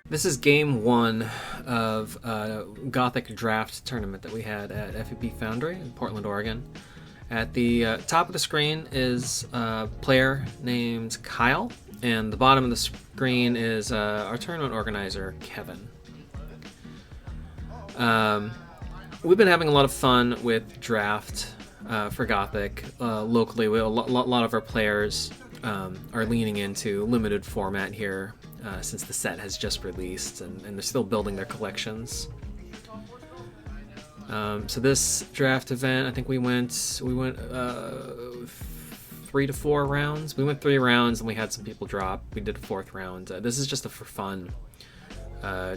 This is game one of a Gothic Draft tournament that we had at FAB Foundry in Portland, Oregon. At the top of the screen is a player named Kyle, and the bottom of the screen is our tournament organizer, Kevin. We've been having a lot of fun with Draft for Gothic locally. A lot of our players are leaning into limited format here since the set has just released, and they're still building their collections. So this draft event, I think we went 3 to 4 rounds. We went 3 rounds and we had some people drop. We did a 4th round. This is just a for fun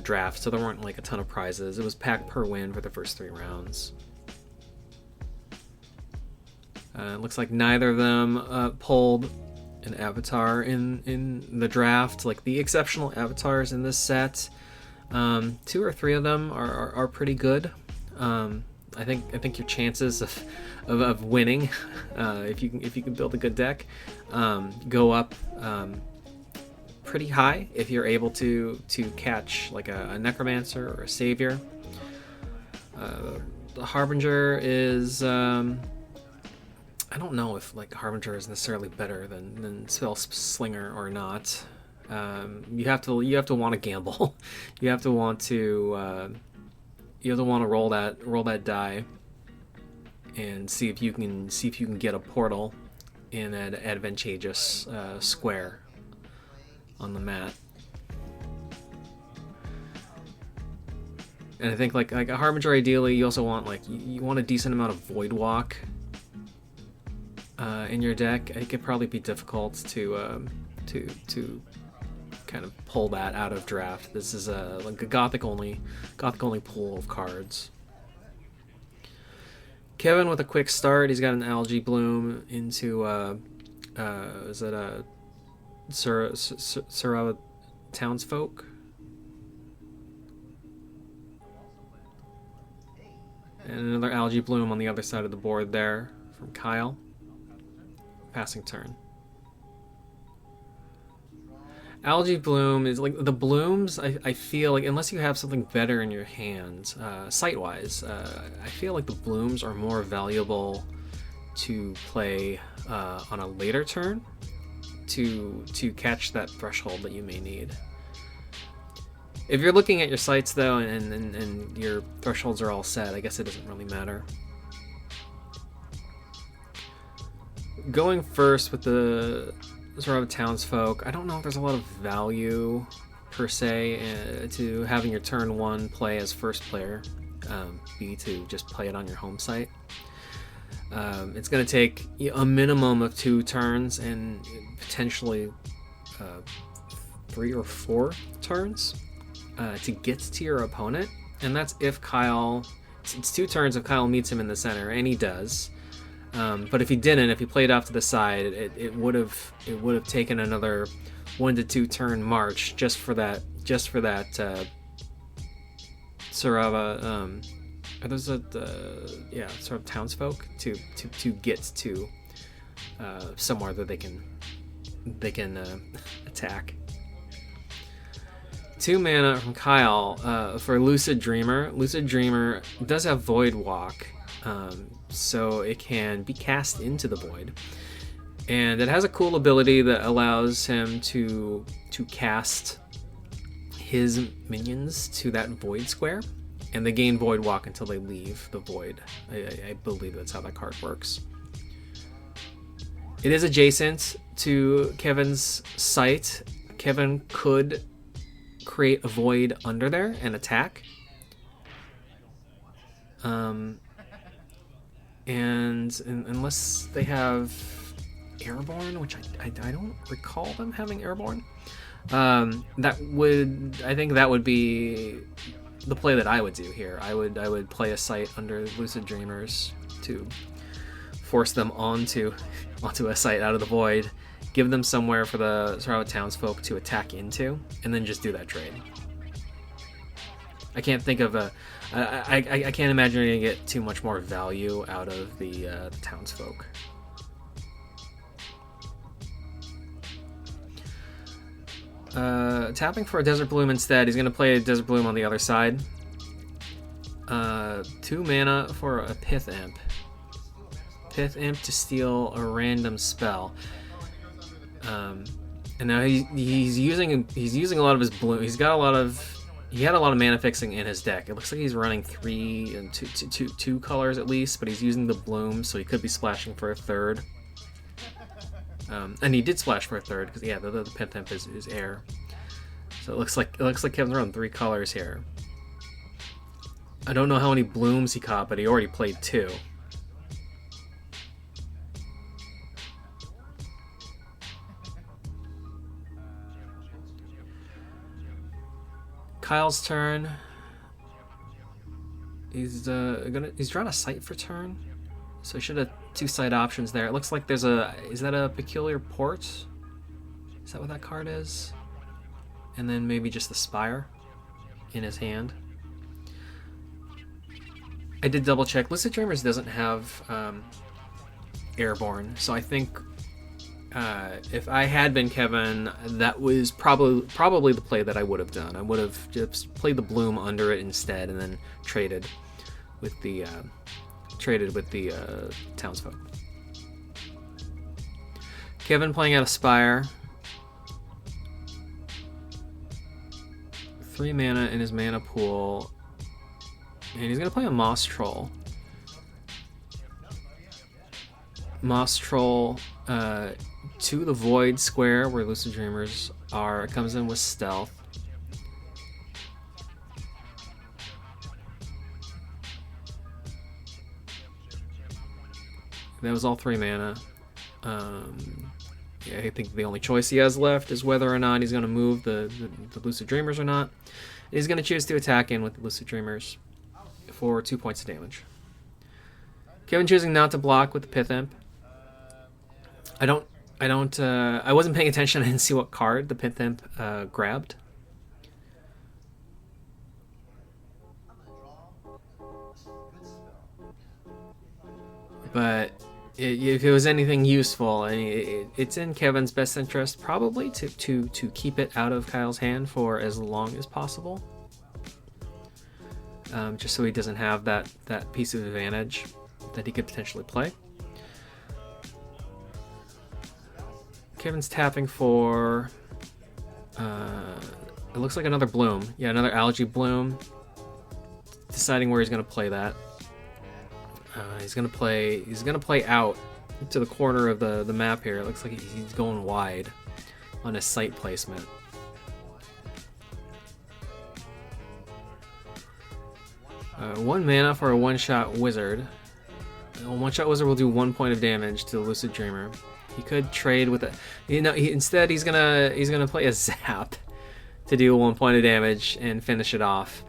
draft, so there weren't like a ton of prizes. It was pack per win for the first 3 rounds. It looks like neither of them pulled an avatar in the draft. Like the exceptional avatars in this set, 2 or 3 of them are pretty good. I think your chances of winning, if you can build a good deck, go up pretty high if you're able to catch like a necromancer or a savior. The Harbinger is I don't know if like Harbinger is necessarily better than Spell Slinger or not. You have to want to gamble. You have to want to roll that die and see if you can get a portal in an advantageous square on the mat. And I think like a Harbinger, ideally you also want you want a decent amount of Void Walk in your deck. It could probably be difficult to kind of pull that out of draft. This is like a Gothic only pool of cards. Kevin with a quick start. He's got an Algae Bloom into is it a Surava Townsfolk? And another Algae Bloom on the other side of the board there from Kyle. Passing turn. Algae Bloom is like the blooms. I feel like unless you have something better in your hand, sight-wise, I feel like the blooms are more valuable to play on a later turn to catch that threshold that you may need. If you're looking at your sights though, and your thresholds are all set, I guess it doesn't really matter. Going first with the sort of Townsfolk, I don't know if there's a lot of value per se to having your turn 1 play as first player, B to just play it on your home site. It's going to take a minimum of 2 turns and potentially 3 or 4 turns to get to your opponent, and that's if Kyle. It's 2 turns if Kyle meets him in the center, and he does. But if he didn't, if he played off to the side, it would have taken another 1 to 2 turn march just for that Surava. Are those sort of townsfolk to get to somewhere that they can attack. 2 mana from Kyle for Lucid Dreamer. Lucid Dreamer does have Void Walk. So it can be cast into the void, and it has a cool ability that allows him to cast his minions to that void square, and they gain Void Walk until they leave the void. I believe that's how that card works. It is adjacent to Kevin's site. Kevin could create a void under there and attack. And unless they have Airborne, which I don't recall them having Airborne, I think that would be the play that I would do here. I would play a site under Lucid Dreamers to force them onto a site out of the void, give them somewhere for the Sarava Townsfolk to attack into, and then just do that trade. I can't think of I can't imagine you're gonna get too much more value out of the townsfolk. Tapping for a Desert Bloom instead. He's going to play a Desert Bloom on the other side. 2 mana for a Pith Imp. Pith Imp to steal a random spell. And now he's using a lot of his bloom. He had a lot of mana fixing in his deck. It looks like he's running 3 and 2 colors at least, but he's using the bloom, so he could be splashing for a 3rd. And he did splash for a 3rd because yeah, the Pith Imp is air. So it looks like Kevin's running 3 colors here. I don't know how many blooms he caught, but he already played 2. Kyle's turn. He's drawing a sight for turn, so he should have 2 side options there. It looks like there's is that a Peculiar Port? Is that what that card is? And then maybe just the Spire in his hand. I did double check. Lucid Dreamers doesn't have Airborne, so I think if I had been Kevin, that was probably the play that I would have done. I would have just played the Bloom under it instead, and then traded with the Townsfolk. Kevin playing out of Spire. 3 mana in his mana pool, and he's gonna play a Moss Troll. Moss Troll to the Void square where Lucid Dreamers are. It comes in with Stealth. That was all 3 mana. Yeah, I think the only choice he has left is whether or not he's going to move the Lucid Dreamers or not. He's going to choose to attack in with the Lucid Dreamers for 2 points of damage. Kevin choosing not to block with the Pith Imp. I wasn't paying attention. I didn't see what card the Pith Imp grabbed. But if it was anything useful, I mean, it's in Kevin's best interest probably to keep it out of Kyle's hand for as long as possible, just so he doesn't have that piece of advantage that he could potentially play. Kevin's tapping for it looks like another bloom. Yeah, another algae bloom. Deciding where he's going to play that. He's gonna play out to the corner of the map here. It looks like he's going wide on his site placement. One mana for a one-shot wizard. A one-shot wizard will do 1 point of damage to the Lucid Dreamer. He could trade with it. Instead he's gonna play a Zap to do 1 point of damage and finish it off.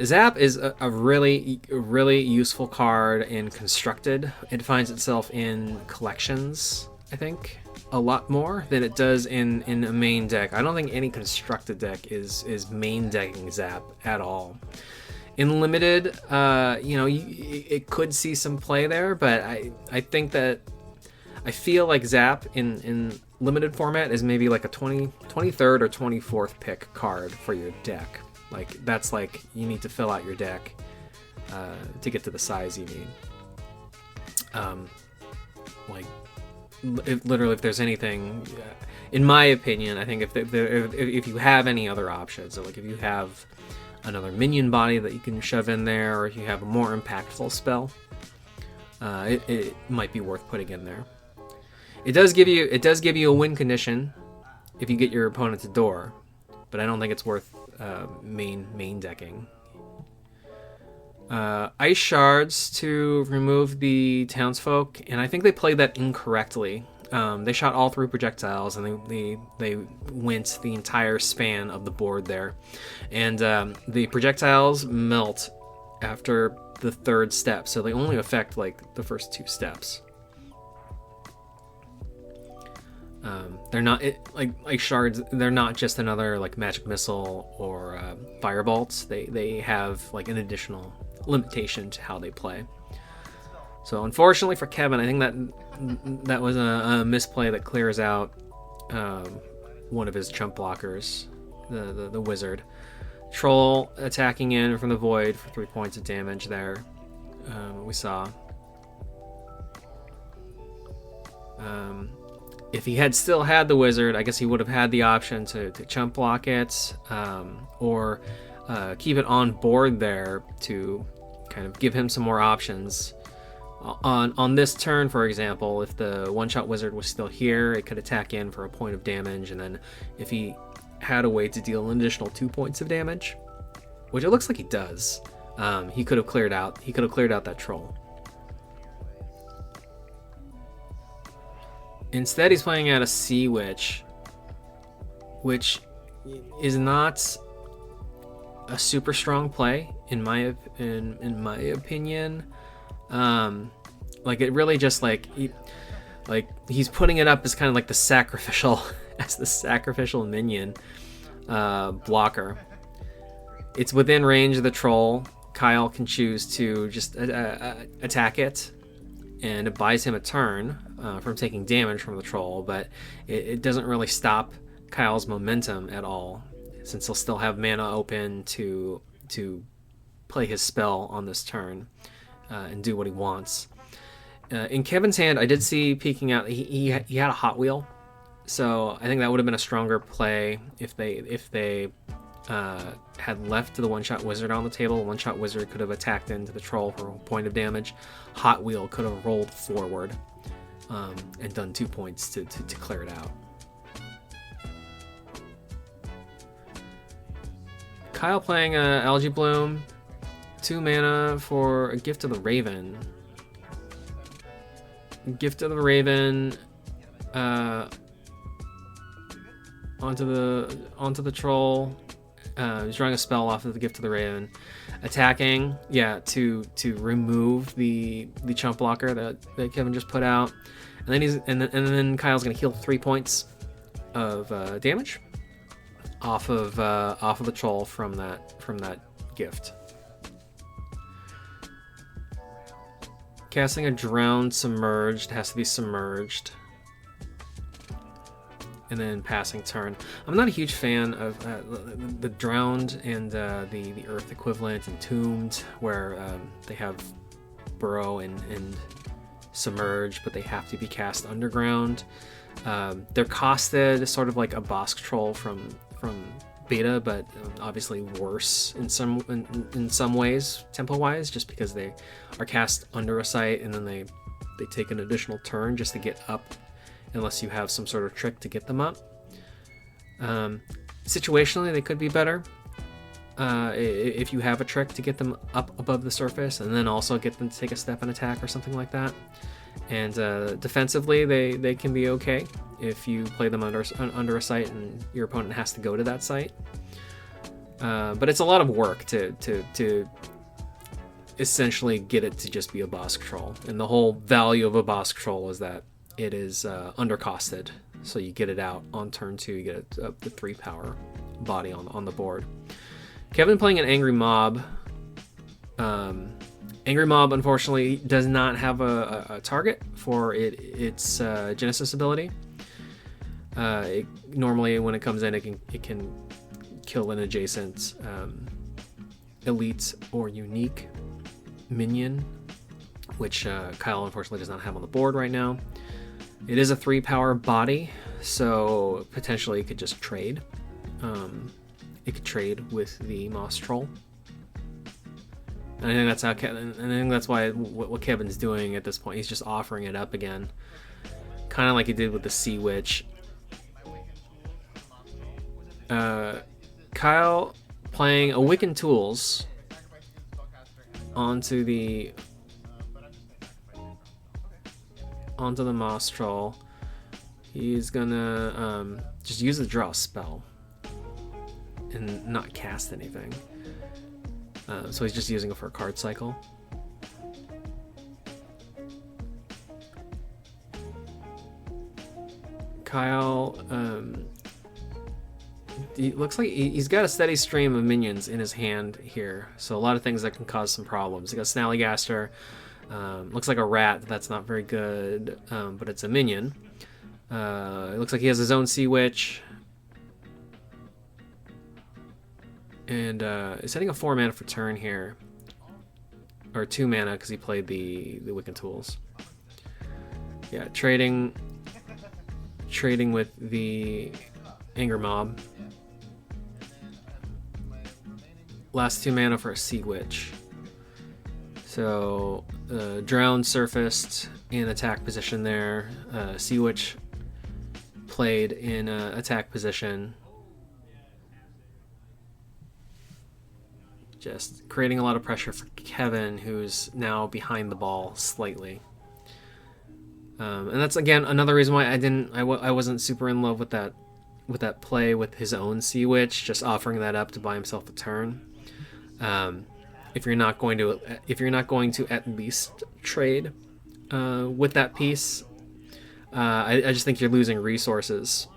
Zap is a really useful card in Constructed. It finds itself in collections, I think, a lot more than it does in a main deck. I don't think any Constructed deck is main decking Zap at all. In Limited, it could see some play there, but I think that I feel like Zap in Limited format is maybe like a 23rd or 24th pick card for your deck. Like, that's like, you need to fill out your deck to get to the size you need. Literally, if there's anything, in my opinion, I think if you have any other options, so like if you have another minion body that you can shove in there, or if you have a more impactful spell, it might be worth putting in there. It does give you a win condition if you get your opponent to door, but I don't think it's worth main decking. Ice Shards to remove the Townsfolk, and I think they played that incorrectly. They shot all 3 projectiles, and they went the entire span of the board there. And the projectiles melt after the 3rd step, so they only affect like the first 2 steps. They're not like shards. They're not just another like magic missile or firebolts. They have like an additional limitation to how they play. So unfortunately for Kevin, I think that was a misplay that clears out one of his chump blockers, the wizard. Troll attacking in from the void for 3 points of damage there. We saw. If he had still had the wizard, I guess he would have had the option to chump block it, or keep it on board there to kind of give him some more options. On this turn, for example, if the one-shot wizard was still here, it could attack in for a point of damage, and then if he had a way to deal an additional 2 points of damage, which it looks like he does, he could have cleared out that troll. Instead, he's playing out a Sea Witch, which is not a super strong play in my opinion. Like, it really just he's putting it up as kind of like the sacrificial minion blocker. It's within range of the troll. Kyle can choose to just attack it, and it buys him a turn from taking damage from the troll, but it doesn't really stop Kyle's momentum at all, since he'll still have mana open to play his spell on this turn and do what he wants. In Kevin's hand, I did see peeking out he had a Hot Wheel, so I think that would have been a stronger play if they had left the one-shot wizard on the table. One-shot wizard could have attacked into the troll for a point of damage. Hot Wheel could have rolled forward and done 2 points to clear it out. Kyle playing Algae Bloom, 2 mana for a Gift of the Raven. Gift of the Raven onto the troll. He's drawing a spell off of the Gift of the Raven, attacking, to remove the chump blocker that Kevin just put out, and then Kyle's gonna heal 3 points of damage off of the troll from that gift. Casting a Drowned Submerged, has to be submerged. And then passing turn. I'm not a huge fan of the Drowned and the Earth equivalent, Entombed, where they have Burrow and Submerge, but they have to be cast underground. They're costed sort of like a Bosk Troll from Beta, but obviously worse in some ways, tempo-wise, just because they are cast under a site and then they take an additional turn just to get up, unless you have some sort of trick to get them up. Situationally, they could be better if you have a trick to get them up above the surface, and then also get them to take a step and attack or something like that. And defensively, they can be okay if you play them under a site and your opponent has to go to that site. But it's a lot of work to essentially get it to just be a Bosk Troll. And the whole value of a Bosk Troll is that it is undercosted, so you get it out on turn 2, you get the 3 power body on the board. Kevin playing an Angry Mob. Angry Mob, unfortunately, does not have a target for its Genesis ability. Normally, when it comes in, it can kill an adjacent elite or unique minion, which Kyle unfortunately does not have on the board right now. It is a 3 power body, so potentially it could just trade. It could trade with the Moss Troll. And I think that's how that's why what Kevin's doing at this point. He's just offering it up again, kind of like he did with the Sea Witch. Kyle playing Awakened Tools onto the Moss Troll. He's gonna just use the draw spell and not cast anything. So he's just using it for a card cycle. Kyle, he looks like he's got a steady stream of minions in his hand here, so a lot of things that can cause some problems. He got Snallygaster, looks like a rat. That's not very good, but it's a minion. It looks like he has his own Sea Witch. And is setting a 4 mana for turn here. Or 2 mana because he played the Wiccan Tools. Yeah, trading with the Anger Mob. Last 2 mana for a Sea Witch. So, Drowned surfaced in attack position there. Sea Witch played in attack position. Just creating a lot of pressure for Kevin, who's now behind the ball slightly. And that's again another reason why I wasn't super in love with that play with his own Sea Witch, just offering that up to buy himself a turn. If you're not going to at least trade with that piece, I just think you're losing resources,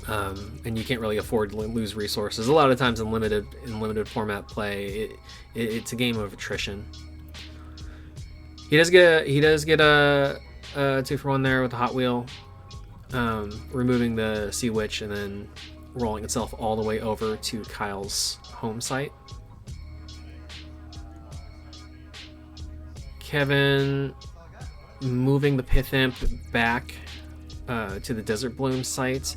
and you can't really afford to lose resources. A lot of times in limited format play, it's a game of attrition. He does get a 2-for-1 there with the Hot Wheel, removing the Sea Witch and then rolling itself all the way over to Kyle's home site. Kevin moving the Pith Imp back to the Desert Bloom site.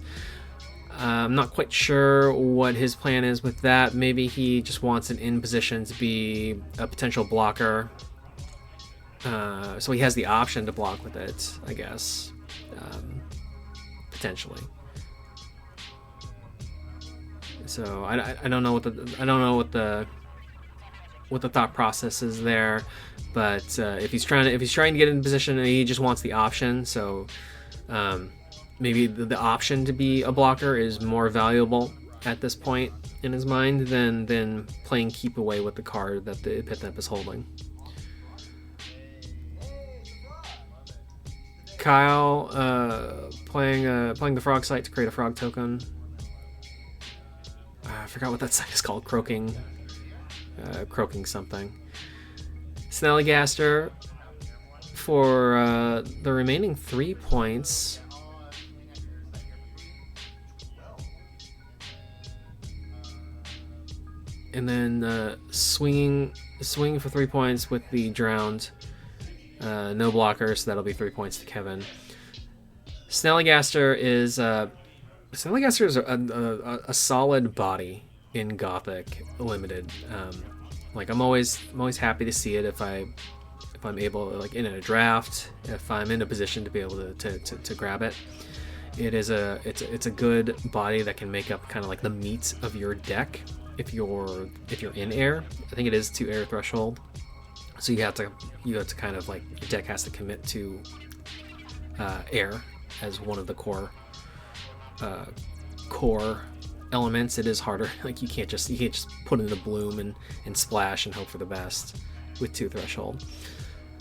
I'm not quite sure what his plan is with that. Maybe he just wants it in position to be a potential blocker. So he has the option to block with it, I guess. Potentially. So I don't know what the thought process is there, but if he's trying to get in position and he just wants the option, so maybe the option to be a blocker is more valuable at this point in his mind than playing keep away with the card that the Pith Imp is holding. Kyle playing the frog site to create a frog token. I forgot what that site is called. Croaking something. Snallygaster for the remaining 3 points. And then swinging for 3 points with the Drowned. No blockers, so that'll be 3 points to Kevin. Snallygaster is a solid body in Gothic Limited. Like I'm always happy to see it if I'm able, like in a draft, if I'm in a position to be able to grab it. It's a good body that can make up kind of like the meat of your deck if you're in air. I think it is 2 air threshold. So you have to kind of like, your deck has to commit to air as one of the core elements. It is harder. Like you can't just put in a bloom and splash and hope for the best with 2 threshold.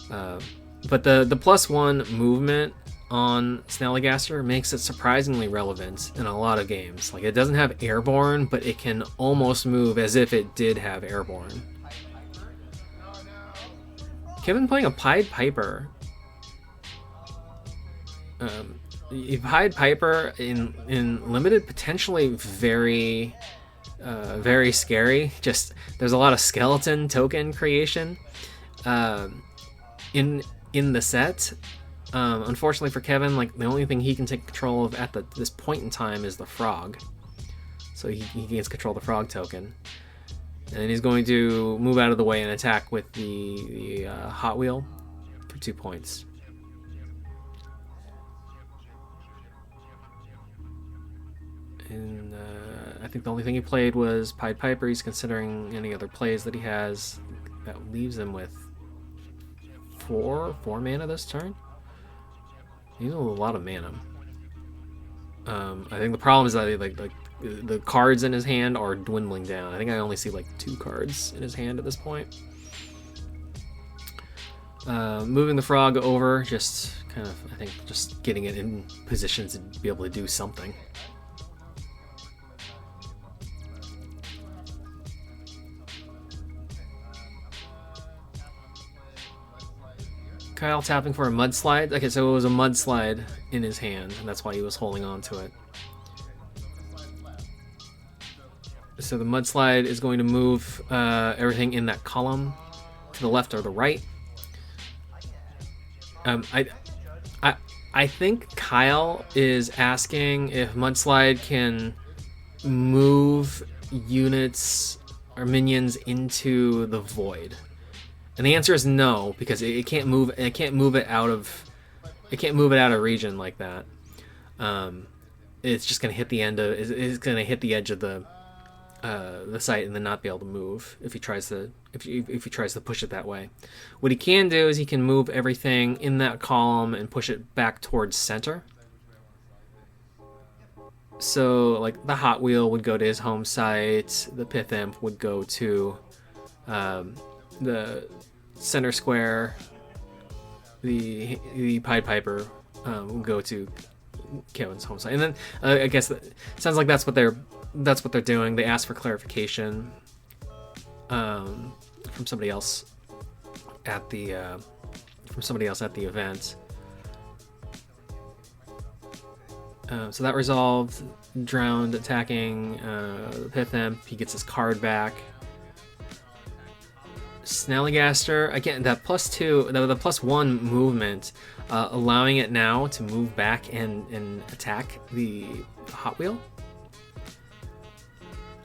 But the +1 movement on Snallygaster makes it surprisingly relevant in a lot of games. Like it doesn't have airborne, but it can almost move as if it did have airborne. Kevin playing a Pied Piper. Pied Piper in Limited, potentially very scary. Just there's a lot of skeleton token creation in the set. Unfortunately for Kevin, like the only thing he can take control of at this point in time is the frog. So he gets control of the frog token. And he's going to move out of the way and attack with the Hot Wheel for 2 points. And I think the only thing he played was Pied Piper. He's considering any other plays that he has. That leaves him with 4 mana this turn. He's a lot of mana. I think the problem is that the cards in his hand are dwindling down. I think I only see like 2 cards in his hand at this point. Moving the frog over, just kind of, I think, just getting it in position to be able to do something. Kyle tapping for a mudslide. Okay, so it was a mudslide in his hand, and that's why he was holding on to it. So the mudslide is going to move everything in that column to the left or the right. I think Kyle is asking if mudslide can move units or minions into the void, and the answer is no, because it can't move. It can't move it out of. It can't move it out of region like that. It's just gonna hit the end of. It's gonna hit the edge of the site and then not be able to move if he tries to. If he tries to push it that way. What he can do is he can move everything in that column and push it back towards center. So, like, the Hot Wheel would go to his home site, the Pith Imp would go to the center square, the Pied Piper would go to Kevin's home site, and then I guess sounds like that's what they're doing. They asked for clarification from somebody else at the event. So that resolved. Drowned attacking the Pith Imp. He gets his card back. Snallygaster, again, that +2, the +1 movement, allowing it now to move back and attack the Hot Wheel.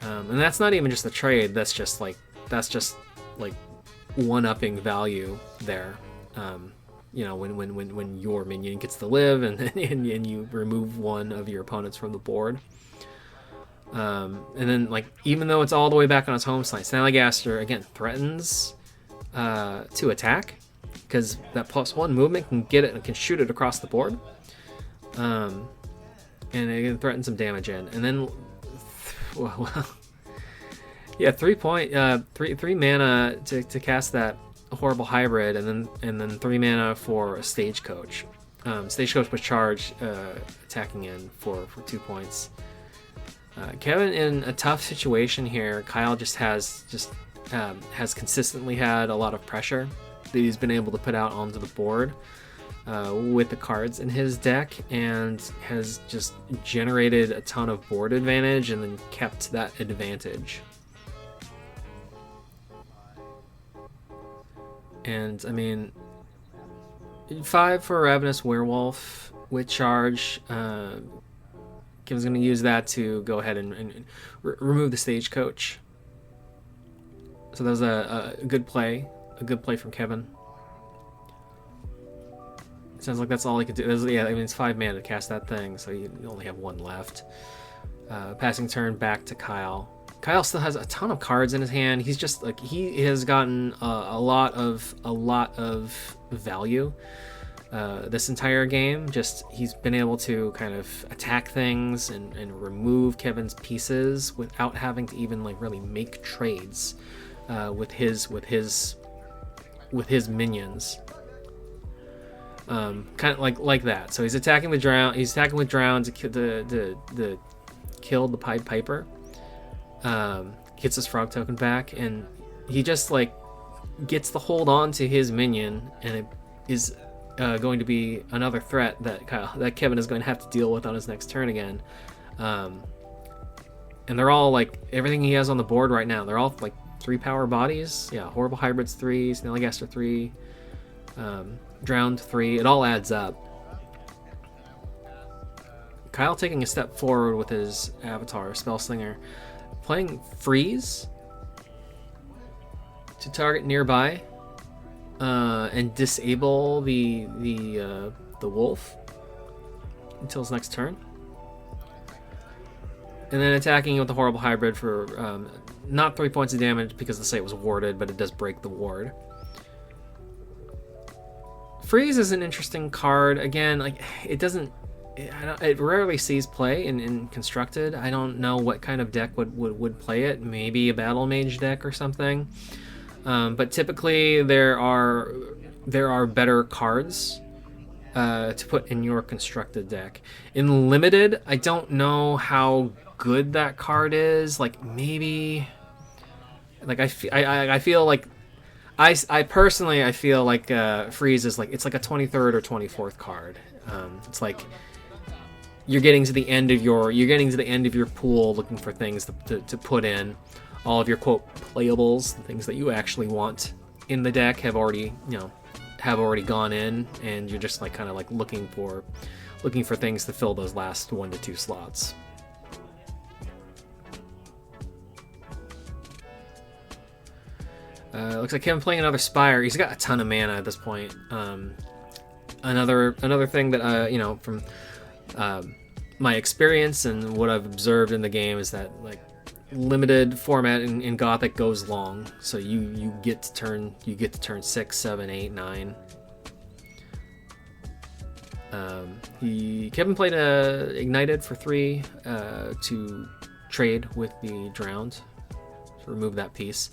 And that's not even just the trade. That's just like one-upping value there. When your minion gets to live and you remove one of your opponents from the board. And then, like, even though it's all the way back on its home site, Snallygaster again threatens to attack because that +1 movement can get it and can shoot it across the board. And it can threaten some damage in, and then yeah, 3 mana to cast that horrible hybrid, and then 3 mana for a Stagecoach. Stagecoach was charged, attacking in for 2 points. Kevin in a tough situation here. Kyle has consistently had a lot of pressure that he's been able to put out onto the board with the cards in his deck, and has just generated a ton of board advantage and then kept that advantage. And I mean, 5 for Ravenous Werewolf with charge. Kevin's going to use that to go ahead and remove the Stagecoach. So that was a good play. A good play from Kevin. It sounds like that's all he could do. It's 5 mana to cast that thing, so you only have 1 left. Passing turn back to Kyle. Kyle still has a ton of cards in his hand. He's just like, he has gotten a lot of value this entire game. Just he's been able to kind of attack things and remove Kevin's pieces without having to even like really make trades with his minions. Kind of like that. So he's attacking with drown. He's attacking with drown to kill the Pied Piper. Gets his frog token back, and he just like gets the hold on to his minion, and it is going to be another threat that Kevin is going to have to deal with on his next turn again. And they're all like, everything he has on the board right now, they're all like 3 power bodies. Yeah, Horrible Hybrids 3, Snallygaster 3, Drowned 3. It all adds up. Kyle taking a step forward with his avatar, Spellslinger, playing Freeze to target nearby and disable the wolf until his next turn, and then attacking with the Horrible Hybrid for not 3 points of damage because the site was warded, but it does break the ward. Freeze is an interesting card. Again, like, it rarely sees play in Constructed. I don't know what kind of deck would play it. Maybe a Battle Mage deck or something. But typically there are better cards to put in your Constructed deck. In Limited, I don't know how good that card is. Like, maybe, like, I feel like I personally feel like Freeze is like, it's like a 23rd or 24th card. It's like, you're getting to the end of your pool, looking for things to put in. All of your quote playables, the things that you actually want in the deck, have already gone in, and you're just like kind of like looking for things to fill those last 1 to 2 slots. Looks like Kevin playing another Spire. He's got a ton of mana at this point. Another thing that from my experience and what I've observed in the game is that like limited format in Gothic goes long, so you get to turn 6, 7, 8, 9. Kevin played Ignited for 3 to trade with the Drowned to remove that piece.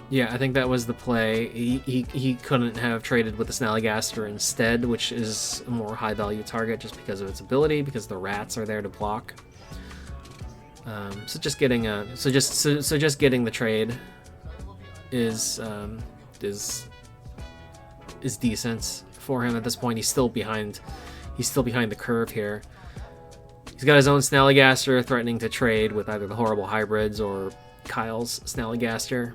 Yeah, I think that was the play. He couldn't have traded with the Snallygaster instead, which is a more high value target just because of its ability, because the rats are there to block. So just getting the trade is decent for him at this point. He's still behind the curve here. He's got his own Snallygaster threatening to trade with either the Horrible Hybrids or Kyle's Snallygaster.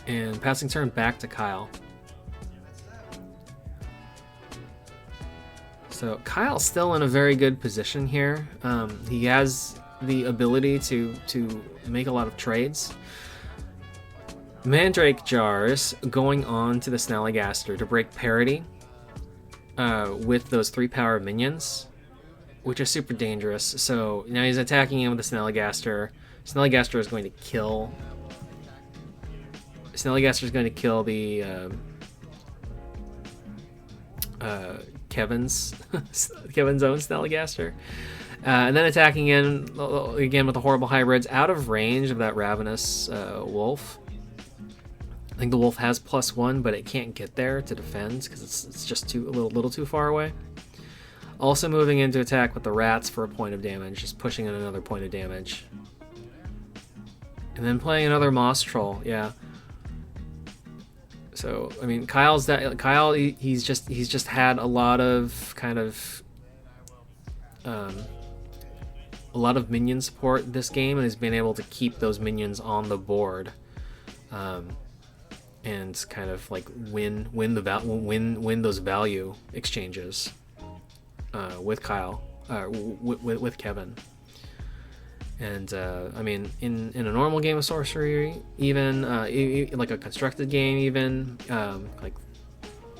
And passing turn back to Kyle. So Kyle's still in a very good position here. He has the ability to make a lot of trades. Mandrake Jars going on to the Snallygaster to break parity with those 3-power minions, which is super dangerous. So now he's attacking him with the Snallygaster. Snallygaster is going to kill. Snallygaster is going to kill the Kevin's own Snallygaster, and then attacking in again with the Horrible Hybrids out of range of that Ravenous Wolf. I think the Wolf has +1, but it can't get there to defend because it's just a little too far away. Also moving in to attack with the Rats for a point of damage, just pushing in another point of damage, and then playing another Moss Troll. Yeah. So I mean, Kyle, he's just had a lot of kind of a lot of minion support this game, and has been able to keep those minions on the board, and kind of like win those value exchanges with Kyle, with Kevin. And I mean, in a normal game of sorcery, even like a constructed game, even like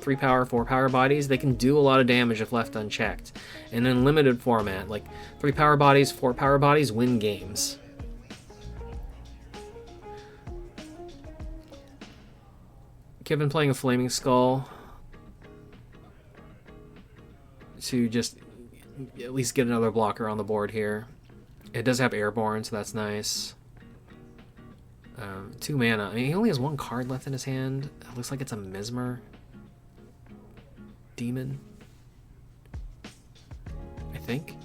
3-power, 4-power bodies, they can do a lot of damage if left unchecked. And in limited format, like 3-power bodies, 4-power bodies win games. Kevin playing a Flaming Skull to just at least get another blocker on the board here. It does have Airborne, so that's nice. 2 mana. I mean, he only has 1 card left in his hand. It looks like it's a Mesmer Demon, I think.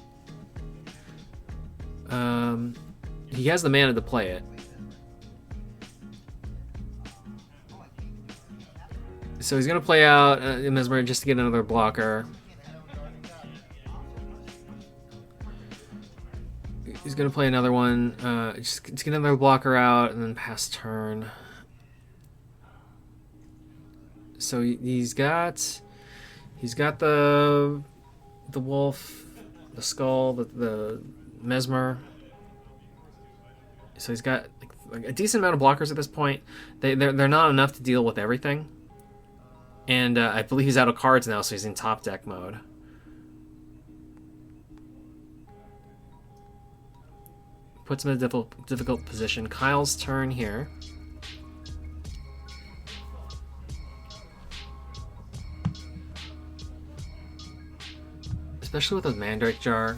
He has the mana to play it. So he's going to play out Mesmer just to get another blocker. He's going to play another one, just to get another blocker out, and then pass turn. So he's got the wolf, the skull, the mesmer. So he's got like a decent amount of blockers at this point. They're not enough to deal with everything. And I believe he's out of cards now, so he's in top deck mode. Puts him in a difficult position. Kyle's turn here. Especially with a Mandrake Jar.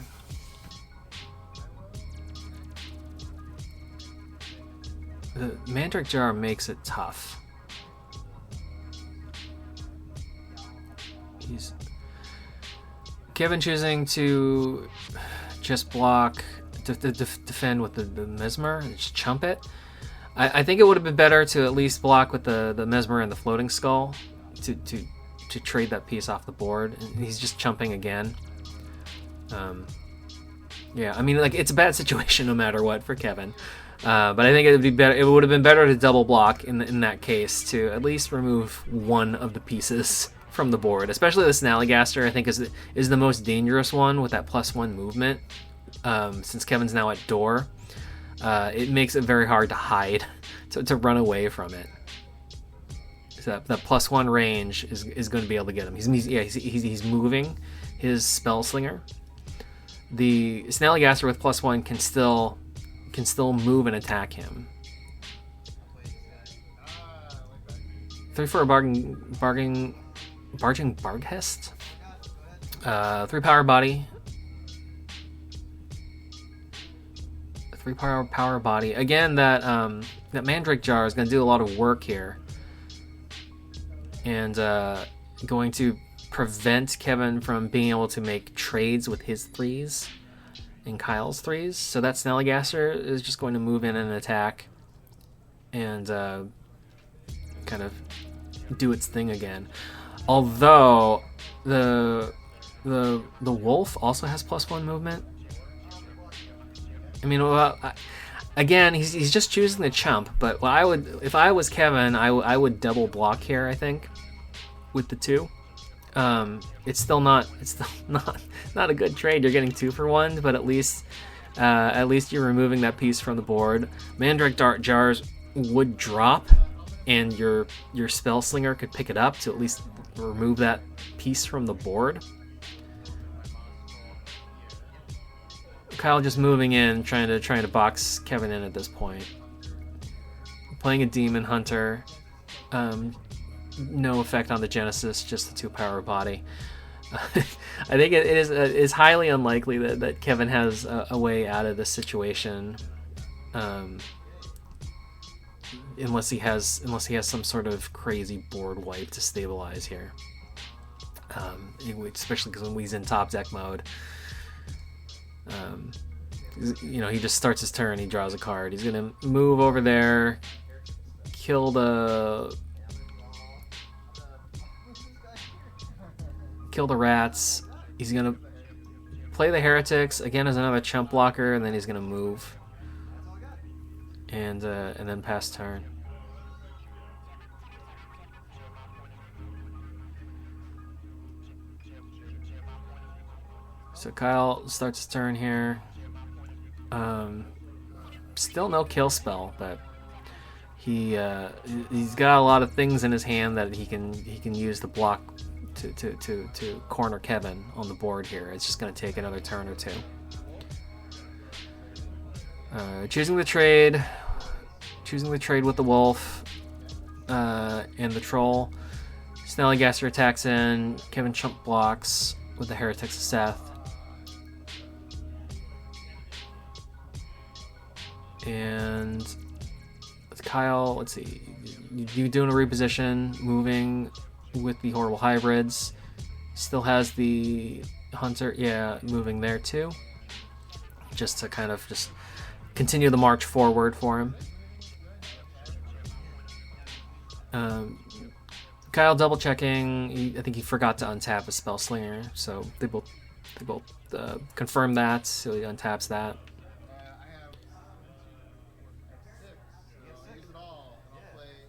The Mandrake Jar makes it tough. Kevin choosing to just block, to defend with the Mesmer and just chump it. I think it would have been better to at least block with the Mesmer and the Floating Skull to trade that piece off the board. And he's just chumping again. Yeah, I mean, like, it's a bad situation no matter what for Kevin. But I think it would be better. It would have been better to double block in that case to at least remove one of the pieces from the board. Especially the Snallygaster, I think is the most dangerous one with that +1 movement. Since Kevin's now at door, it makes it very hard to hide, to run away from it. So that +1 range is going to be able to get him. He's moving his Spell Slinger. The Snallygaster with +1 can still move and attack him. 3 for a barging Barghest. 3 power body. 3 power body. Again, that Mandrake Jar is going to do a lot of work here, and going to prevent Kevin from being able to make trades with his 3s and Kyle's 3s. So that Snallygaster is just going to move in and attack and kind of do its thing again. Although the wolf also has +1 movement. I mean, well, again, he's just choosing the chump. But if I was Kevin, I would double block here. I think with the 2. It's still not a good trade. You're getting 2 for 1, but at least you're removing that piece from the board. Mandrake Jars would drop, and your Spell Slinger could pick it up to at least remove that piece from the board. Kyle just moving in, trying to box Kevin in at this point. Playing a Demon Hunter. No effect on the Genesis, just the 2 power body. I think it is highly unlikely that Kevin has a way out of this situation, unless he has some sort of crazy board wipe to stabilize here. Especially because when he's in top deck mode, he just starts his turn. He draws a card. He's gonna move over there, kill the rats. He's gonna play the heretics again as another chump blocker, and then he's gonna move and then pass turn. So Kyle starts his turn here. Still no kill spell, but he's got a lot of things in his hand that he can use to block to corner Kevin on the board here. It's just going to take another turn or 2. Choosing the trade with the wolf and the troll. Snallygaster attacks in. Kevin chump blocks with the heretics of Seth. And with Kyle, let's see, you doing a reposition, moving with the horrible hybrids. Still has the hunter, moving there too, just to kind of just continue the march forward for him. Kyle double checking. I think he forgot to untap a Spell Slinger, so they both confirm that. So he untaps that.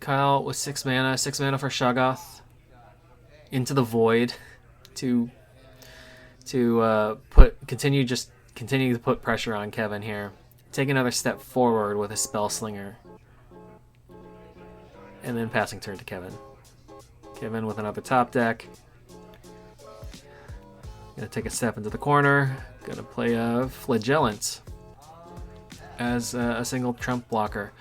Kyle with 6 mana for Shoggoth into the void to continue to put pressure on Kevin here. Take another step forward with a Spell Slinger, and then passing turn to Kevin. Kevin with another top deck. Gonna take a step into the corner. Gonna play a Flagellant as a single trump blocker.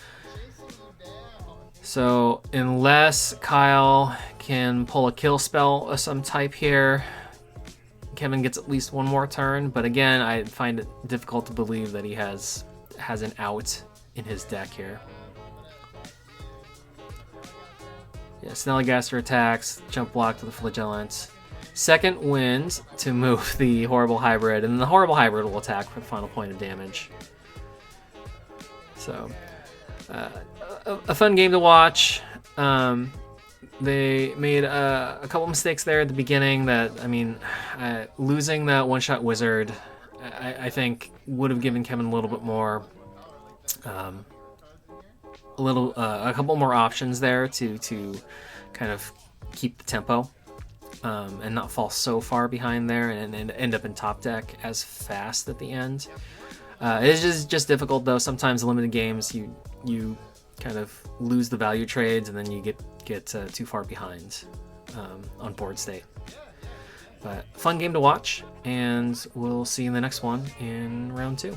So unless Kyle can pull a kill spell of some type here, Kevin gets at least one more turn. But again, I find it difficult to believe that he has an out in his deck here. Yeah, Snallygaster attacks, jump block to the Flagellant. Second wind to move the horrible hybrid, and the horrible hybrid will attack for the final point of damage. So a fun game to watch. They made a couple mistakes there at the beginning that, I mean, losing that one-shot wizard, I think would have given Kevin a little bit more, a couple more options there to kind of keep the tempo, and not fall so far behind there and end up in top deck as fast at the end. It's just difficult though. Sometimes limited games, you kind of lose the value trades and then you get too far behind on board state. But fun game to watch, and we'll see you in the next one in round 2.